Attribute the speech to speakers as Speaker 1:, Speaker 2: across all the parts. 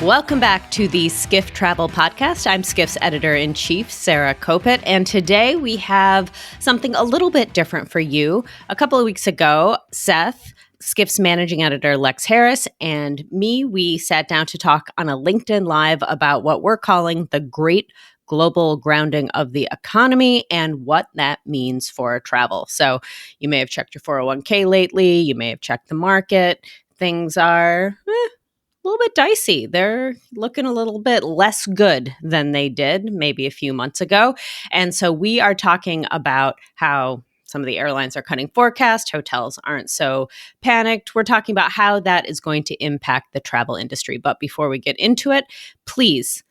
Speaker 1: Welcome back to the Skift Travel Podcast. I'm Skift's editor-in-chief, Sarah Kopit, and today we have something a little bit different for you. A couple of weeks ago, Seth, Skift's managing editor, Lex Harris, and me, we sat down to talk on a LinkedIn Live about what we're calling the Great Global Grounding of the Economy and what that means for travel. So you may have checked your 401k lately. You may have checked the market. Things are a little bit dicey. They're looking a little bit less good than they did maybe a few months ago. And so we are talking about how some of the airlines are cutting forecast, hotels aren't so panicked. We're talking about how that is going to impact the travel industry. But before we get into it, please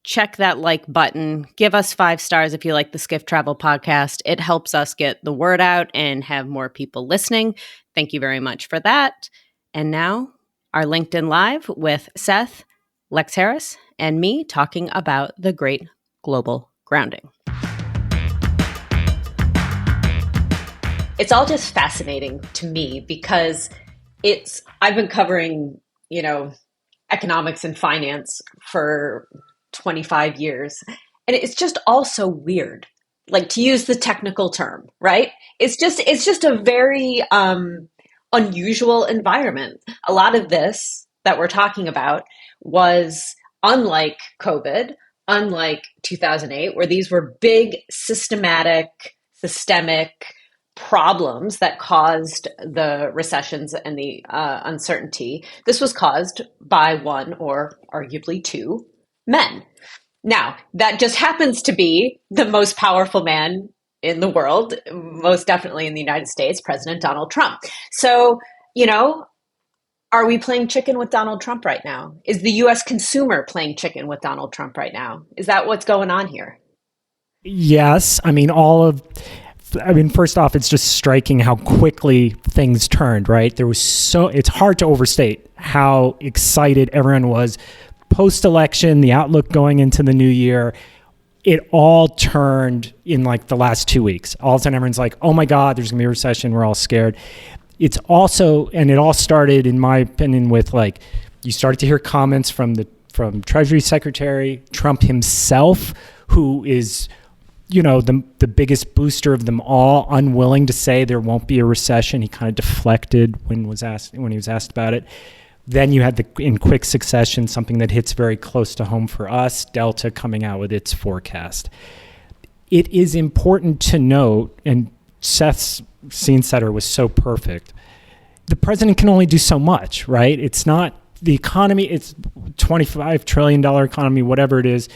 Speaker 1: check that like button. Give us 5 stars if you like the Skift Travel Podcast. It helps us get the word out and have more people listening. Thank you very much for that. And now, our LinkedIn Live with Seth, Lex Harris, and me talking about the Great Global Grounding. It's all just fascinating to me because I've been covering, economics and finance for 25 years. And it's just all so weird, like to use the technical term, right? It's just a very unusual environment. A lot of this that we're talking about was unlike COVID, unlike 2008, where these were big systemic problems that caused the recessions and the uncertainty. This was caused by one or arguably two men. Now, that just happens to be the most powerful man in the world, most definitely in the United States, President Donald Trump. So, are we playing chicken with Donald Trump right now? Is the U.S. consumer playing chicken with Donald Trump right now? Is that what's going on here?
Speaker 2: Yes. First off, it's just striking how quickly things turned, right? It's hard to overstate how excited everyone was post-election, the outlook going into the new year. It all turned in like the last 2 weeks. All of a sudden, everyone's like, oh my God, there's gonna be a recession. We're all scared. It all started, in my opinion, with you started to hear comments from Treasury Secretary Trump himself, who is, the biggest booster of them all, unwilling to say there won't be a recession. He kind of deflected when he was asked about it. Then you had in quick succession, something that hits very close to home for us, Delta coming out with its forecast. It is important to note, and Seth's scene setter was so perfect, the president can only do so much, right? It's not the economy, it's $25 trillion economy, whatever it is,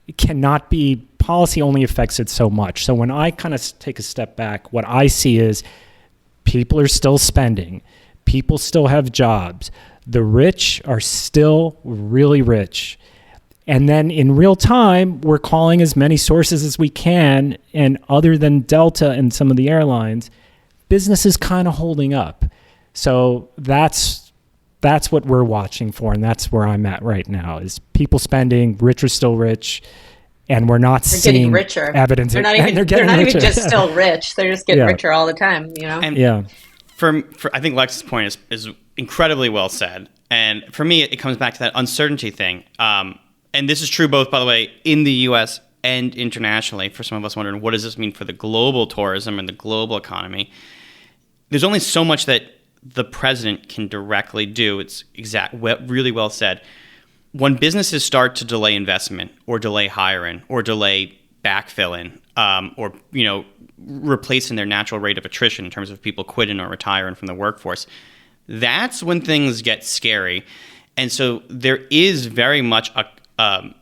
Speaker 2: it cannot be, policy only affects it so much. So when I kind of take a step back, what I see is people are still spending, people still have jobs, the rich are still really rich. And then in real time, we're calling as many sources as we can. And other than Delta and some of the airlines, business is kind of holding up. So that's what we're watching for. And that's where I'm at right now is people spending, rich are still rich. And we're not seeing
Speaker 1: richer.
Speaker 2: Evidence.
Speaker 1: They're not even just still rich. They're just getting richer all the time,
Speaker 3: And
Speaker 2: yeah.
Speaker 3: For I think Lex's point is incredibly well said. And for me, it comes back to that uncertainty thing. And this is true both, by the way, in the U.S. and internationally. For some of us wondering, what does this mean for the global tourism and the global economy? There's only so much that the president can directly do. It's really well said. When businesses start to delay investment or delay hiring or delay backfilling or replacing their natural rate of attrition in terms of people quitting or retiring from the workforce, that's when things get scary. And so there is very much a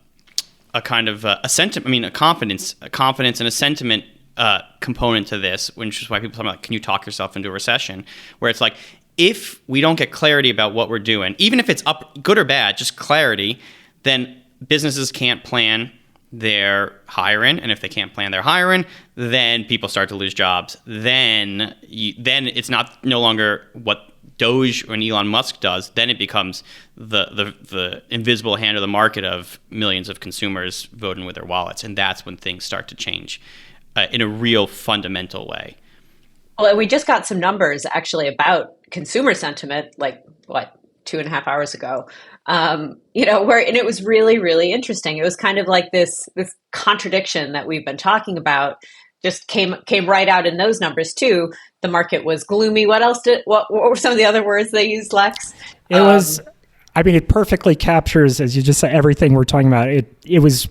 Speaker 3: kind of a sentiment, a confidence and a sentiment component to this, which is why people talk about, can you talk yourself into a recession? Where it's like, if we don't get clarity about what we're doing, even if it's up, good or bad, just clarity, then businesses can't plan their hiring, and if they can't plan their hiring, then people start to lose jobs. Then it's no longer what Doge and Elon Musk does. Then it becomes the invisible hand of the market of millions of consumers voting with their wallets, and that's when things start to change in a real fundamental way.
Speaker 1: Well, we just got some numbers actually about consumer sentiment, 2.5 hours ago. And it was really, really interesting. It was kind of like this contradiction that we've been talking about just came right out in those numbers too. The market was gloomy. What were some of the other words they used, Lex?
Speaker 2: It was, it perfectly captures, as you just said, everything we're talking about. It was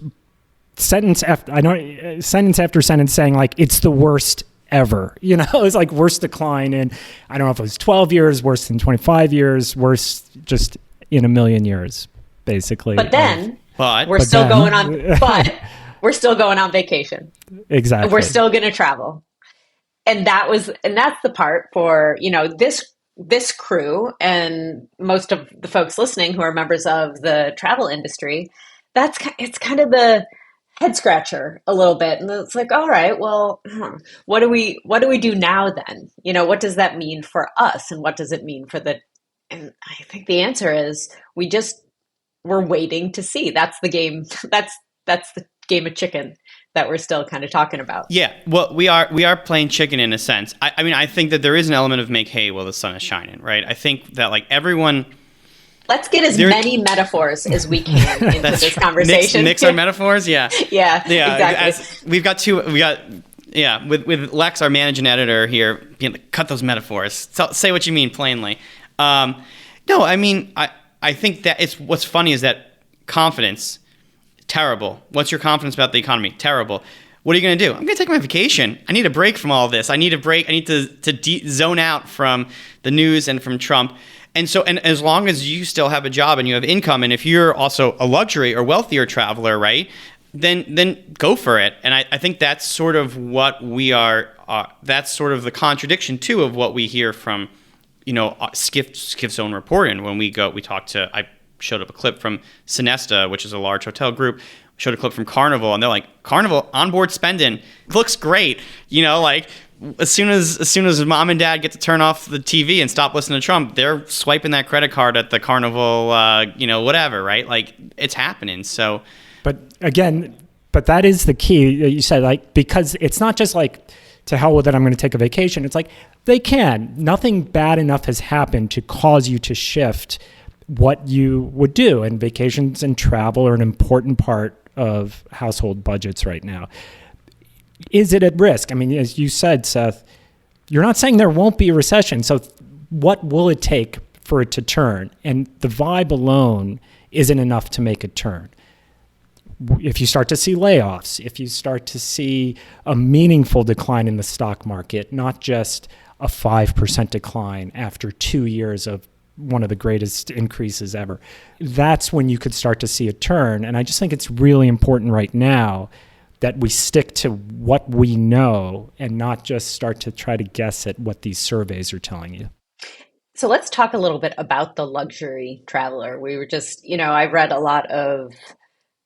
Speaker 2: sentence after sentence saying like, it's the worst ever. It was like worst decline in, I don't know if it was 12 years, worse than 25 years, worse just in a million years, basically.
Speaker 1: But then we're still going on vacation.
Speaker 2: Exactly.
Speaker 1: We're still going to travel. And that's the part for, this crew and most of the folks listening who are members of the travel industry. It's kind of the head scratcher a little bit. And it's like, all right, well, what do we do now then? What does that mean for us? And what does it mean and I think the answer is we're waiting to see. That's the game. That's the game of chicken that we're still kind of talking about.
Speaker 3: Yeah, well, we are playing chicken in a sense. I think that there is an element of make hay while the sun is shining, right? I think that like everyone.
Speaker 1: Let's get as many metaphors as we can into this conversation.
Speaker 3: Mix our metaphors, yeah.
Speaker 1: Yeah, exactly.
Speaker 3: With Lex, our managing editor here, being like, cut those metaphors. Say what you mean plainly. No, I think that what's funny is that confidence, terrible. What's your confidence about the economy? Terrible. What are you going to do? I'm going to take my vacation. I need a break from all of this. I need a break. I need to zone out from the news and from Trump. And as long as you still have a job and you have income, and if you're also a luxury or wealthier traveler, right, then go for it. And I think that's sort of what we are. That's sort of the contradiction too of what we hear from, Skift's own reporting. When we talked to. I showed up a clip from Sinesta, which is a large hotel group. Showed a clip from Carnival, and they're like, Carnival onboard spending looks great. Like as soon as mom and dad get to turn off the TV and stop listening to Trump, they're swiping that credit card at the Carnival, whatever, right? Like it's happening. So,
Speaker 2: but that is the key. You said like, because it's not just like, to hell with it, I'm going to take a vacation. It's like they can. Nothing bad enough has happened to cause you to shift what you would do. And vacations and travel are an important part of household budgets right now. Is it at risk? As you said, Seth, you're not saying there won't be a recession. So what will it take for it to turn? And the vibe alone isn't enough to make a turn. If you start to see layoffs, if you start to see a meaningful decline in the stock market, not just a 5% decline after 2 years of one of the greatest increases ever, that's when you could start to see a turn. And I just think it's really important right now that we stick to what we know and not just start to try to guess at what these surveys are telling you.
Speaker 1: So let's talk a little bit about the luxury traveler. We were just, I read a lot of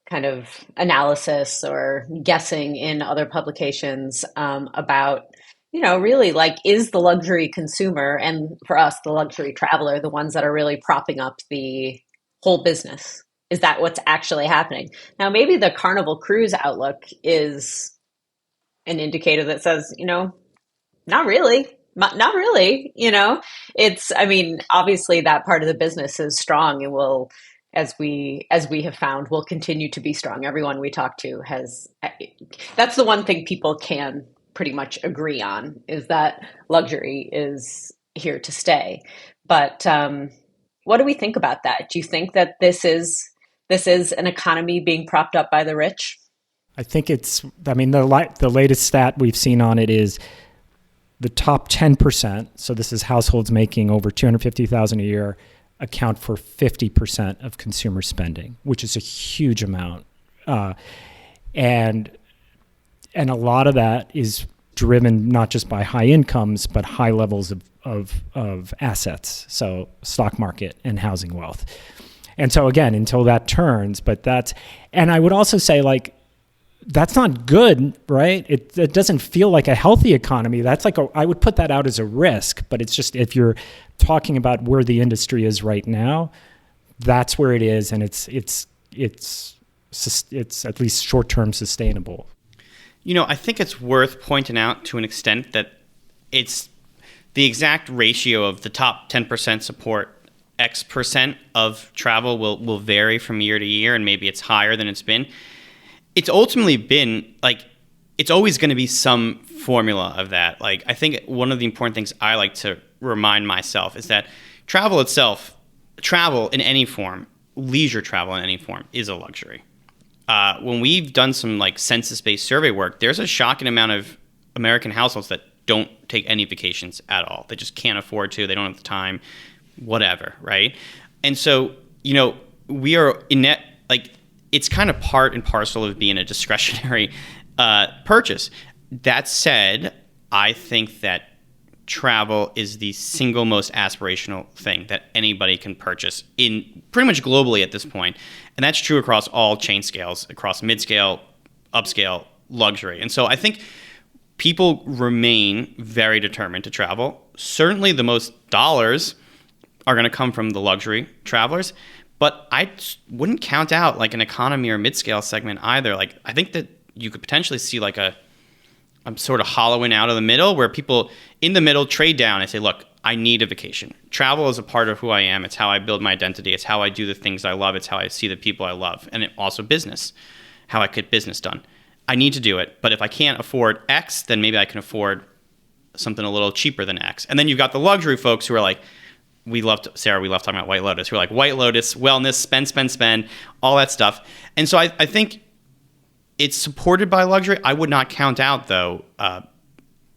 Speaker 1: kind of analysis or guessing in other publications about, really like, is the luxury consumer and for us, the luxury traveler, the ones that are really propping up the whole business? Is that what's actually happening? Now, maybe the Carnival Cruise outlook is an indicator that says, not really. Not really, it's, obviously that part of the business is strong and will, as we have found, will continue to be strong. Everyone we talk to that's the one thing people can pretty much agree on, is that luxury is here to stay. But what do we think about that? Do you think that this is an economy being propped up by the rich?
Speaker 2: I think the latest stat we've seen on it is the top 10%, so this is households making over $250,000 a year, account for 50% of consumer spending, which is a huge amount. And a lot of that is driven not just by high incomes, but high levels of assets, so stock market and housing wealth. And so again, until that turns, and I would also say, like, that's not good, right? It doesn't feel like a healthy economy. That's like I would put that out as a risk, but it's just, if you're talking about where the industry is right now, that's where it is, and it's at least short-term sustainable.
Speaker 3: I think it's worth pointing out to an extent that it's the exact ratio of the top 10% support X percent of travel will vary from year to year, and maybe it's higher than it's been. It's ultimately been like, it's always going to be some formula of that. Like, I think one of the important things I like to remind myself is that travel itself, travel in any form, leisure travel in any form, is a luxury. When we've done some like census-based survey work, there's a shocking amount of American households that don't take any vacations at all. They just can't afford to. They don't have the time, whatever, right? And so, we are in net, like, it's kind of part and parcel of being a discretionary purchase. That said, I think that travel is the single most aspirational thing that anybody can purchase in pretty much globally at this point. And that's true across all chain scales, across mid-scale, upscale, luxury. And so I think people remain very determined to travel. Certainly the most dollars are going to come from the luxury travelers, but I wouldn't count out like an economy or mid-scale segment either. Like, I think that you could potentially see like I'm sort of hollowing out of the middle, where people in the middle trade down and say, look, I need a vacation. Travel is a part of who I am. It's how I build my identity. It's how I do the things I love. It's how I see the people I love. And also business, how I get business done. I need to do it. But if I can't afford X, then maybe I can afford something a little cheaper than X. And then you've got the luxury folks who are like, Sarah, we love talking about White Lotus. Who are like, White Lotus, wellness, spend, all that stuff. And so I think it's supported by luxury. I would not count out, though,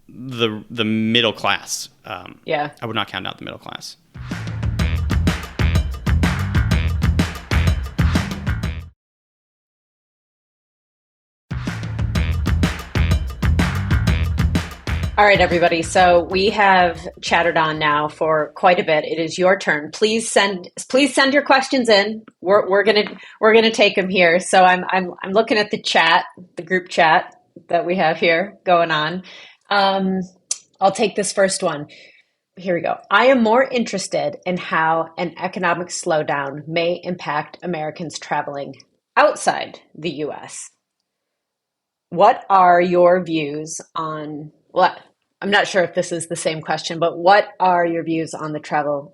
Speaker 3: the middle class. I would not count out the middle class.
Speaker 1: All right, everybody. So we have chattered on now for quite a bit. It is your turn. Please send your questions in. We're gonna take them here. So I'm looking at the chat, the group chat that we have here going on. I'll take this first one. Here we go. I am more interested in how an economic slowdown may impact Americans traveling outside the U.S. What are your views on what? I'm not sure if this is the same question, but what are your views on the travel?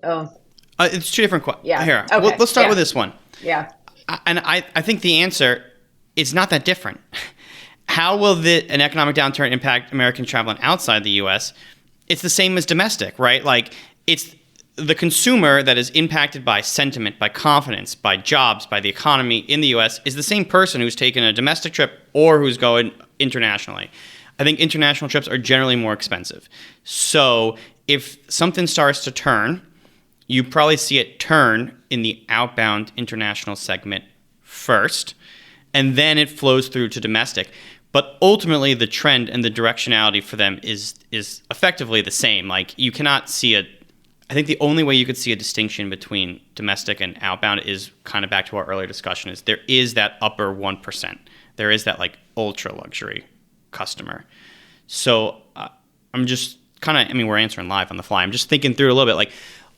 Speaker 3: It's two different questions.
Speaker 1: Yeah.
Speaker 3: Here,
Speaker 1: okay.
Speaker 3: Let's start with this one.
Speaker 1: Yeah.
Speaker 3: And I think the answer is not that different. How will an economic downturn impact American traveling outside the U.S.? It's the same as domestic, right? Like, it's the consumer that is impacted by sentiment, by confidence, by jobs, by the economy in the U.S. is the same person who's taking a domestic trip or who's going internationally. I think international trips are generally more expensive. So if something starts to turn, you probably see it turn in the outbound international segment first, and then it flows through to domestic. But ultimately, the trend and the directionality for them is effectively the same. Like, you cannot see I think the only way you could see a distinction between domestic and outbound is kind of back to our earlier discussion, is there is that upper 1%. There is that like ultra luxury customer. So I'm just kind of, we're answering live on the fly. I'm just thinking through a little bit. Like,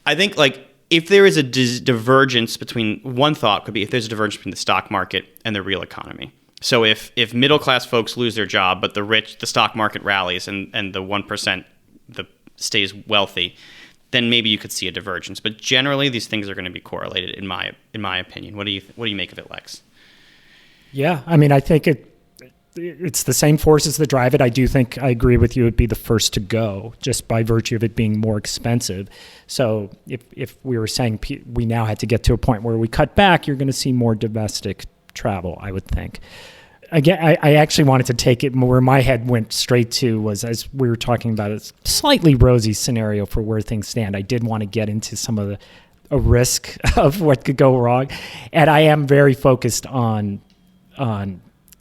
Speaker 3: I think like if there is a divergence between, one thought could be if there's a divergence between the stock market and the real economy. So if middle class folks lose their job, but the stock market rallies and the 1% stays wealthy, then maybe you could see a divergence. But generally, these things are going to be correlated, in my opinion. What do you make of it, Lex?
Speaker 2: Yeah, I think it's the same forces that drive it. I do think I agree with you. It'd be the first to go, just by virtue of it being more expensive. So if we were saying we now had to get to a point where we cut back, you're going to see more domestic travel, I would think. Again, I actually wanted to take it where my head went straight to was, as we were talking about, a slightly rosy scenario for where things stand. I did want to get into some of a risk of what could go wrong. And I am very focused on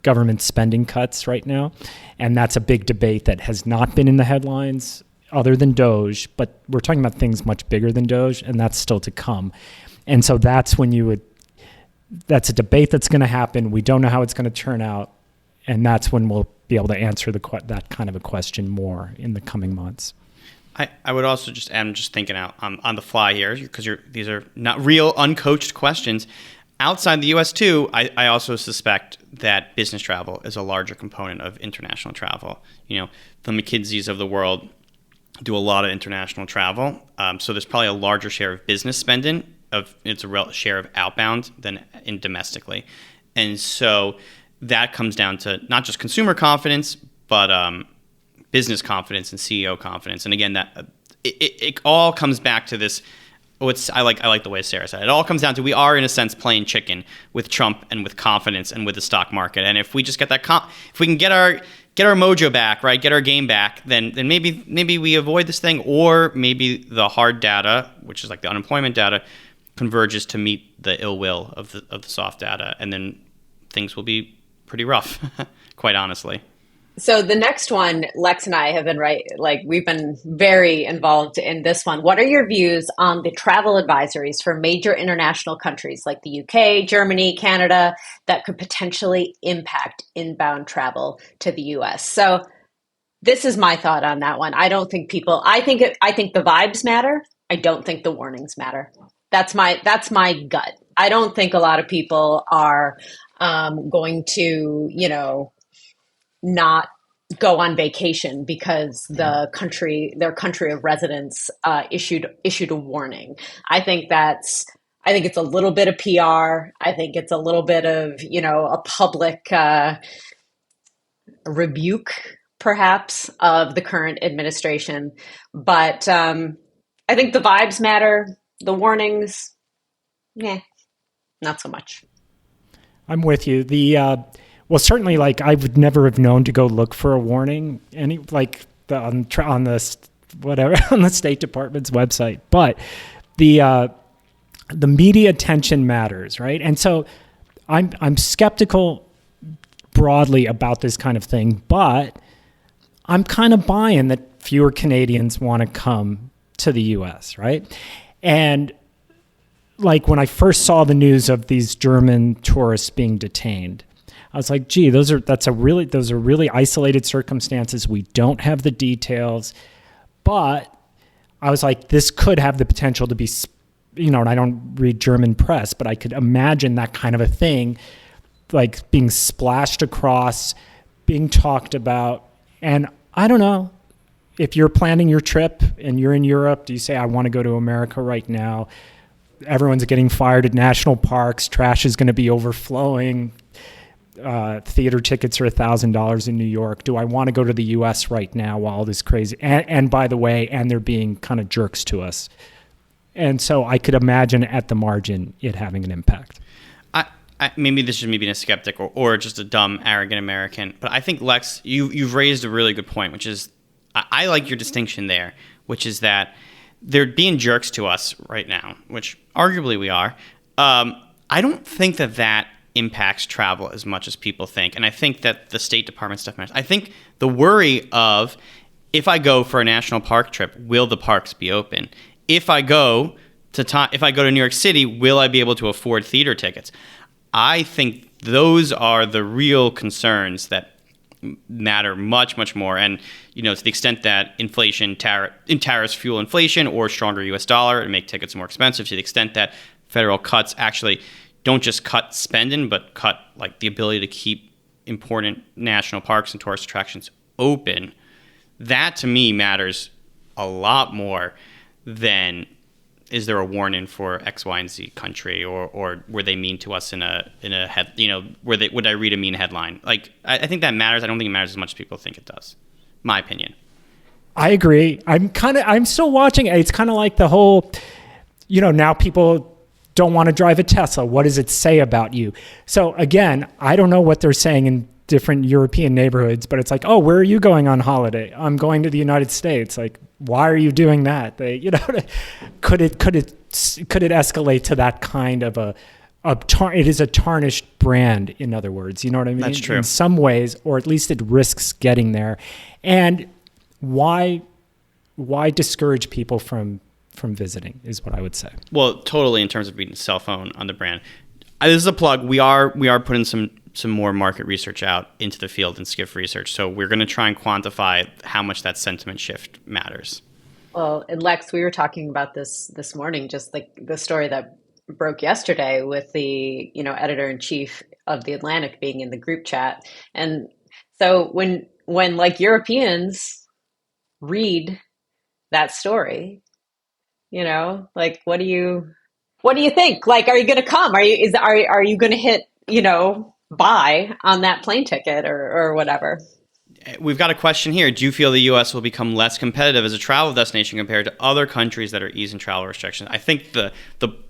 Speaker 2: government spending cuts right now. And that's a big debate that has not been in the headlines other than Doge, but we're talking about things much bigger than Doge, and that's still to come. And so that's when that's a debate that's going to happen. We don't know how it's going to turn out. And that's when we'll be able to answer that kind of a question more in the coming months.
Speaker 3: I would also just add, I'm just thinking out on the fly here, because these are not real uncoached questions. Outside the U.S. too, I also suspect that business travel is a larger component of international travel. The McKinseys of the world do a lot of international travel. So there's probably a larger share of business spending share of outbound than in domestically. And so that comes down to not just consumer confidence, but business confidence and CEO confidence. And again, that it all comes back to this. I like the way Sarah said it. It all comes down to, we are in a sense playing chicken with Trump and with confidence and with the stock market. And if we just get if we can get our mojo back, right, get our game back, then maybe we avoid this thing, or maybe the hard data, which is like the unemployment data, converges to meet the ill will of the soft data, and then things will be pretty rough, quite honestly.
Speaker 1: So the next one, Lex and I have been we've been very involved in this one. What are your views on the travel advisories for major international countries like the UK, Germany, Canada, that could potentially impact inbound travel to the US? So this is my thought on that one. I don't think I think the vibes matter. I don't think the warnings matter. That's my gut. I don't think a lot of people are going to, not go on vacation because their country of residence issued a warning. I think it's a little bit of PR. I think it's a little bit of, a public rebuke, perhaps, of the current administration. But I think the vibes matter. The warnings, not so much.
Speaker 2: I'm with you. Well, certainly, I would never have known to go look for a warning on the State Department's website. But the media attention matters, right? And so I'm skeptical broadly about this kind of thing, but I'm kind of buying that fewer Canadians want to come to the U.S., right? And when I first saw the news of these German tourists being detained, I was like, gee, those are really isolated circumstances. We don't have the details, but I was like, this could have the potential to be, and I don't read German press, but I could imagine that kind of a thing, being splashed across, being talked about. And I don't know, if you're planning your trip and you're in Europe, do you say, I want to go to America right now? Everyone's getting fired at national parks. Trash is going to be overflowing. Theater tickets are $1,000 in New York. Do I want to go to the U.S. right now while all this crazy? And by the way, they're being kind of jerks to us. And so I could imagine at the margin it having an impact.
Speaker 3: Maybe this is me being a skeptic or just a dumb, arrogant American. But I think, Lex, you've raised a really good point, which is I like your distinction there, which is that they're being jerks to us right now, which arguably we are. I don't think that impacts travel as much as people think. And I think that the State Department stuff matters. I think the worry of, if I go for a national park trip, will the parks be open? If I go to New York City, will I be able to afford theater tickets? I think those are the real concerns that matter much, much more. And, to the extent that tariffs fuel inflation or stronger U.S. dollar and make tickets more expensive, to the extent that federal cuts actually don't just cut spending, but cut the ability to keep important national parks and tourist attractions open, that to me matters a lot more than, is there a warning for X, Y, and Z country, or were they mean to us in a head, would I read a mean headline? I think that matters. I don't think it matters as much as people think it does. My opinion.
Speaker 2: I agree. I'm still watching. It's kind of like the whole, now people don't want to drive a Tesla. What does it say about you? So again, I don't know what they're saying in different European neighborhoods, but it's like, oh, where are you going on holiday? I'm going to the United States. Why are you doing that? Could it escalate to that kind of it is a tarnished brand, in other words, you know what I mean?
Speaker 3: That's true.
Speaker 2: In some ways, or at least it risks getting there. And why discourage people from visiting is what I would say.
Speaker 3: Well, totally, in terms of being a cell phone on the brand. This is a plug. We are putting some more market research out into the field in Skift Research. So we're going to try and quantify how much that sentiment shift matters.
Speaker 1: Well, and Lex, we were talking about this morning, just the story that broke yesterday with the, editor-in-chief of The Atlantic being in the group chat. And so when Europeans read that story, what do you What do you think? Like, are you going to come? Are you going to hit, buy on that plane ticket or whatever?
Speaker 3: We've got a question here. Do you feel the U.S. will become less competitive as a travel destination compared to other countries that are easing travel restrictions? I think the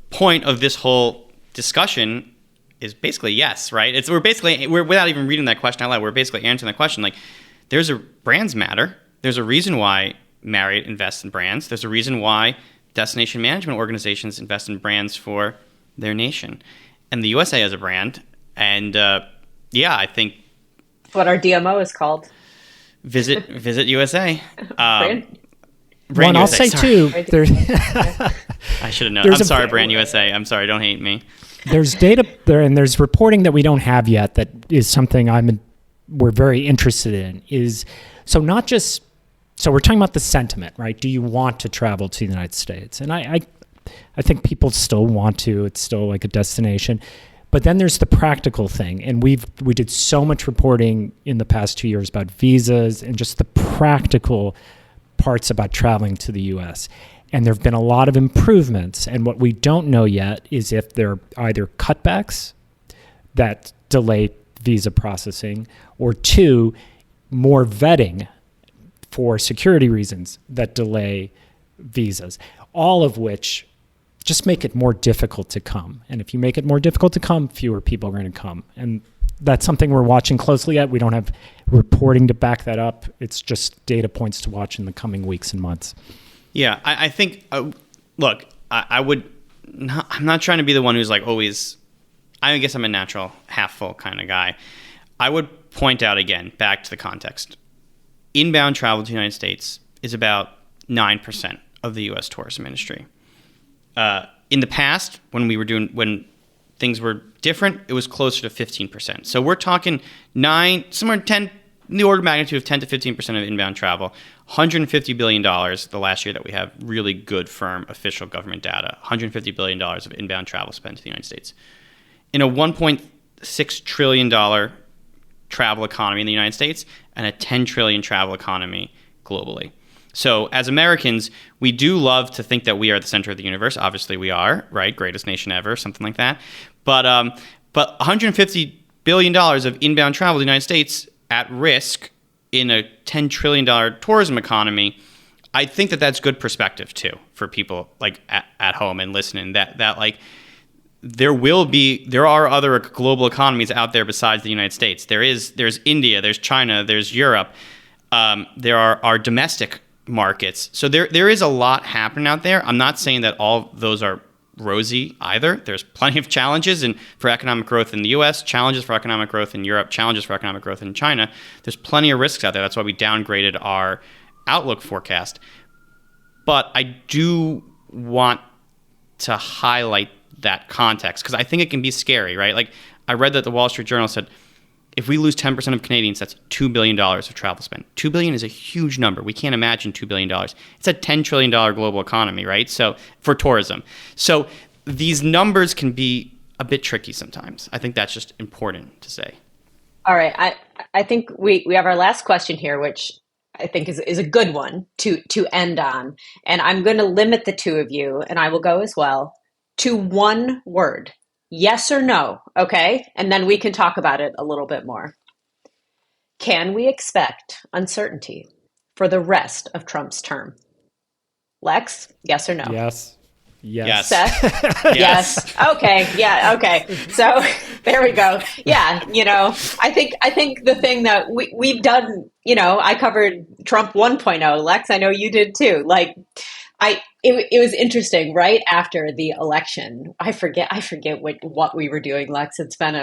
Speaker 3: point of this whole discussion is basically yes, right? We're without even reading that question out loud, we're basically answering that question. Like, brands matter. There's a reason why Marriott invests in brands. There's a reason why destination management organizations invest in brands for their nation. And the USA has a brand. And I think
Speaker 1: that's what our DMO is called.
Speaker 3: Visit USA.
Speaker 1: Brand
Speaker 2: USA, I'll say too.
Speaker 3: I should have known. I'm sorry, Brand USA. I'm sorry. Don't hate me.
Speaker 2: There's data there, and there's reporting that we don't have yet. That is something we're very interested in. So we're talking about the sentiment, right? Do you want to travel to the United States? And I think people still want to. It's still like a destination. But then there's the practical thing, and we did so much reporting in the past 2 years about visas and just the practical parts about traveling to the U.S. And there have been a lot of improvements, and what we don't know yet is if they're either cutbacks that delay visa processing, or two, more vetting for security reasons that delay visas, all of which just make it more difficult to come. And if you make it more difficult to come, fewer people are going to come. And that's something we're watching closely at. We don't have reporting to back that up. It's just data points to watch in the coming weeks and months.
Speaker 3: Yeah, I think, look, I'm not trying to be the one who's like always, I guess I'm a natural half full kind of guy. I would point out again, back to the context. Inbound travel to the United States is about 9% of the U.S. tourism industry. In the past, when things were different, it was closer to 15%. So we're talking in the order of magnitude of 10 to 15% of inbound travel. $150 billion the last year that we have really good, firm, official government data. $150 billion of inbound travel spent to the United States. In a $1.6 trillion travel economy in the United States and a $10 trillion travel economy globally. So as Americans, we do love to think that we are the center of the universe. Obviously we are, right? Greatest nation ever, something like that. But $150 billion of inbound travel to the United States at risk in a $10 trillion tourism economy, I think that that's good perspective too for people like at home and listening, that like there are other global economies out there besides the United States. There's India, there's China, there's Europe. There are our domestic markets. So there is a lot happening out there. I'm not saying that all those are rosy either. There's plenty of challenges for economic growth in the US, challenges for economic growth in Europe, challenges for economic growth in China. There's plenty of risks out there. That's why we downgraded our outlook forecast. But I do want to highlight that context because I think it can be scary, right? Like I read that the Wall Street Journal said, if we lose 10% of Canadians, that's $2 billion of travel spend. $2 billion is a huge number. We can't imagine $2 billion. It's a $10 trillion global economy, right? So for tourism. So these numbers can be a bit tricky sometimes. I think that's just important to say.
Speaker 1: All right. I think we have our last question here, which I think is a good one to end on. And I'm going to limit the two of you, and I will go as well, to one word. Yes or no, okay? And then we can talk about it a little bit more. Can we expect uncertainty for the rest of Trump's term? Lex, yes or no?
Speaker 2: Yes.
Speaker 1: Seth? Yes. Okay. Yeah. Okay. So there we go. Yeah. I think the thing that we've done, I covered Trump 1.0. Lex, I know you did too. Like, it was interesting right after the election. I forget what we were doing, Lex. It's been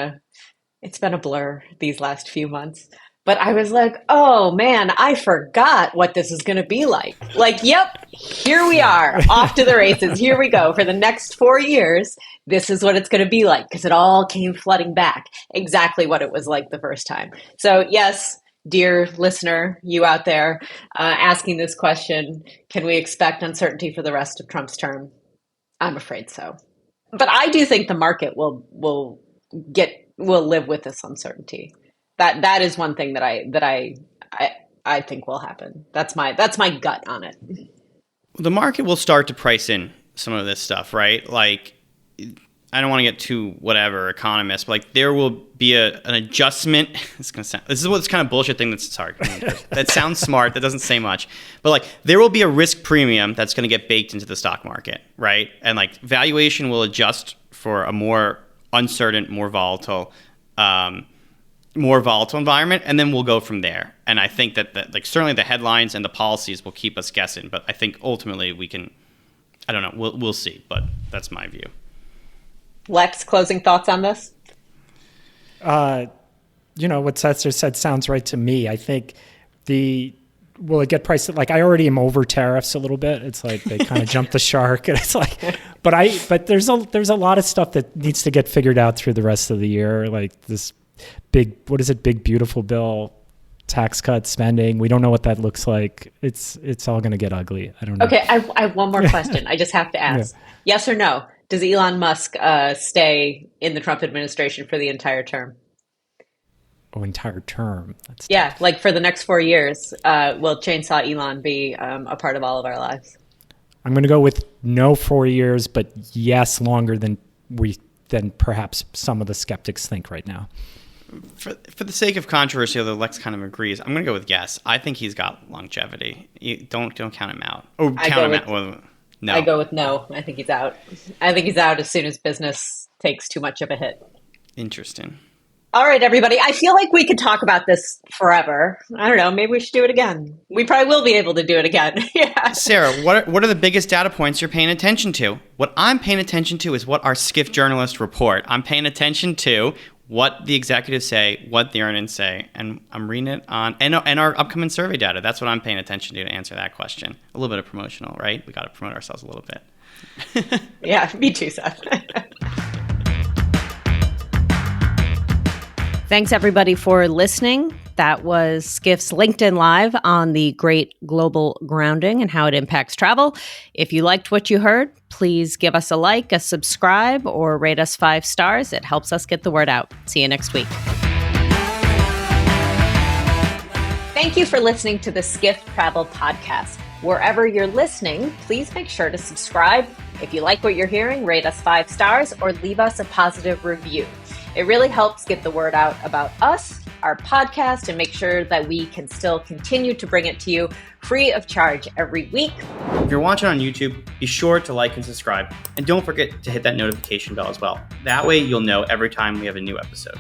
Speaker 1: a blur these last few months. But I was like, oh man, I forgot what this is going to be like. Like, yep, here we are, off to the races. Here we go. For the next 4 years, this is what it's going to be like, because it all came flooding back. Exactly what it was like the first time. So yes, dear listener, you out there asking this question, can we expect uncertainty for the rest of Trump's term? I'm afraid so. But I do think the market will live with this uncertainty. That is one thing that I think will happen. That's my gut on it.
Speaker 3: The market will start to price in some of this stuff, right? Like I don't want to get too whatever economist, but like there will be an adjustment. This is what's kind of bullshit thing that sounds smart. That doesn't say much, but like there will be a risk premium that's going to get baked into the stock market, right? And like valuation will adjust for a more uncertain, more volatile environment, and then we'll go from there. And I think that like certainly the headlines and the policies will keep us guessing, but I think ultimately we can. I don't know. We'll see, but that's my view.
Speaker 1: Lex, closing thoughts on this?
Speaker 2: What Seth just said sounds right to me. I think will it get priced? Like I already am over tariffs a little bit. It's like they kind of jumped the shark, and it's like, but there's a lot of stuff that needs to get figured out through the rest of the year. Like this big beautiful bill, tax cuts, spending. We don't know what that looks like. It's all going to get ugly. I don't know.
Speaker 1: Okay, I have one more question. I just have to ask. Yeah. Yes or no? Does Elon Musk stay in the Trump administration for the entire term?
Speaker 2: Oh, entire term. That's
Speaker 1: tough. Like for the next 4 years, will Chainsaw Elon be a part of all of our lives?
Speaker 2: I'm going to go with no 4 years, but yes, longer than perhaps some of the skeptics think right now.
Speaker 3: For the sake of controversy, although Lex kind of agrees, I'm going to go with yes. I think he's got longevity. Don't count him out. Or count him out. Well, no.
Speaker 1: I go with no. I think he's out. I think he's out as soon as business takes too much of a hit.
Speaker 3: Interesting.
Speaker 1: All right, everybody. I feel like we could talk about this forever. I don't know. Maybe we should do it again. We probably will be able to do it again. Yeah.
Speaker 3: Sarah, what are the biggest data points you're paying attention to? What I'm paying attention to is what our Skift journalists report. I'm paying attention to what the executives say, what the earnings say, and I'm reading it on and our upcoming survey data. That's what I'm paying attention to answer that question. A little bit of promotional, right? We got to promote ourselves a little bit.
Speaker 1: Yeah, me too, Seth. Thanks, everybody, for listening. That was Skift's LinkedIn Live on the great global grounding and how it impacts travel. If you liked what you heard, please give us a like, a subscribe, or rate us 5 stars. It helps us get the word out. See you next week. Thank you for listening to the Skift Travel Podcast. Wherever you're listening, please make sure to subscribe. If you like what you're hearing, rate us 5 stars or leave us a positive review. It really helps get the word out about us, our podcast, and make sure that we can still continue to bring it to you free of charge every week.
Speaker 3: If you're watching on YouTube, be sure to like and subscribe. And don't forget to hit that notification bell as well. That way you'll know every time we have a new episode.